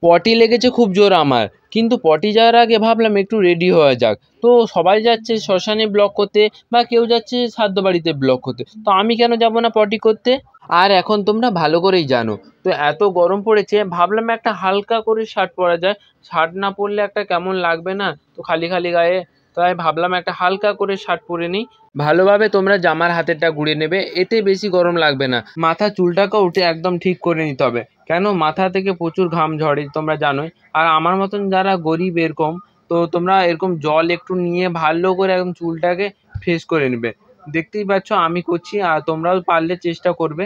পটি লেগেছে খুব জোর আমার, কিন্তু পটি যাওয়ার আগে ভাবলাম একটু রেডি হওয়া যাক। তো সবাই যাচ্ছে শ্মশানে ব্লগ করতে বা কেউ যাচ্ছে শ্রাদ্ধ বাড়িতে ব্লগ করতে, তো আমি কেন যাব না পটি করতে? আর এখন তোমরা ভালো করেই জানো, তো এত গরম পড়েছে ভাবলাম একটা হালকা করে শার্ট পরা যায়। শার্ট না পরলে একটা কেমন লাগবে না, তো খালি খালি গায়ে, তাই ভাবলাম একটা হালকা করে শার্ট পরে নিই। ভালোভাবে তোমরা জামার হাতেরটা গুড়ে নেবে, এতে বেশি গরম লাগবে না। মাথা চুলটাকেও উঠে একদম ঠিক করে নিতে হবে, কেন মাথা থেকে প্রচুর ঘাম ঝরে তোমরা জানোই। আর আমার মতন যারা গরিব এরকম, তো তোমরা এরকম জল একটু নিয়ে ভালো করে একদম চুলটাকে ফ্রেশ করে নেবে। দেখতেই পাচ্ছ আমি করছি, আর তোমরাও পারলে চেষ্টা করবে।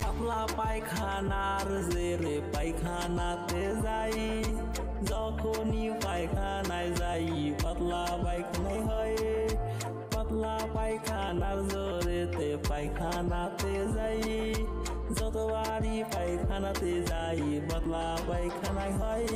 পাতলা পায়খানার জেরে পায়খানাতে যাই, যখনই পায়খানায় যাই পাতলা পায়খানায় হয়। পাতলা পায়খানার জোরেতে পায়খানাতে যাই, যতবারই পায়খানাতে যাই পাতলা পায়খানায় হয়।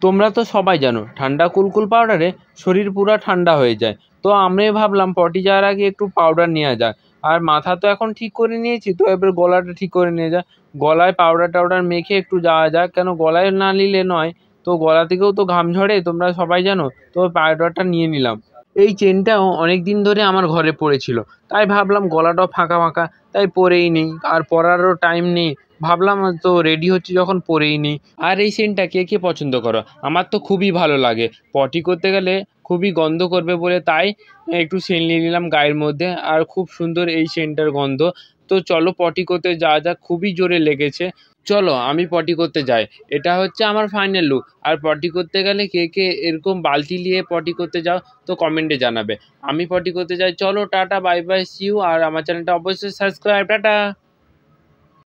তোমরা তো সবাই জানো ঠান্ডা কুলকুল পাউডারে শরীর পুরো ঠান্ডা হয়ে যায়। তো আমি ভাবলাম পটি যাওয়ার আগে একটু পাউডার নেওয়া যাক। আর মাথা তো এখন ঠিক করে নিয়েছি, তো এবার গলাটা ঠিক করে নিয়ে যায়, গলায় পাউডার টাউডার মেখে একটু যাওয়া যাক, কেন গলায় না নিলে নয়। তো গলা থেকেও তো ঘাম ঝরে তোমরা সবাই জানো, তো পাউডারটা নিয়ে নিলাম। এই চেনটাও অনেক দিন ধরে আমার ঘরে পড়েছিল, তাই ভাবলাম গলাটাও ফাঁকা ফাঁকা, তাই পরেই নেই, আর পরারও টাইম নেই, ভাবলাম তো রেডি হচ্ছে যখন পরেই নিই। আর এই সেন্টটা কে কে পছন্দ করো? আমার তো খুবই ভালো লাগে। পটি করতে গেলে খুবই গন্ধ করবে বলে তাই একটু সেন্ট নিয়ে নিলাম গায়ের মধ্যে, আর খুব সুন্দর এই সেন্টটার গন্ধ। তো চলো পটি করতে যাওয়া যাক, খুবই জোরে লেগেছে। চলো আমি পটি করতে যাই, এটা হচ্ছে আমার ফাইনাল লুক। আর পটি করতে গেলে কে কে এরকম বালতি নিয়ে পটি করতে যাও, তো কমেন্টে জানাবে। আমি পটি করতে যাই, চলো tata bye bye see you. আর আমার চ্যানেলটা অবশ্যই সাবস্ক্রাইব, টাটা।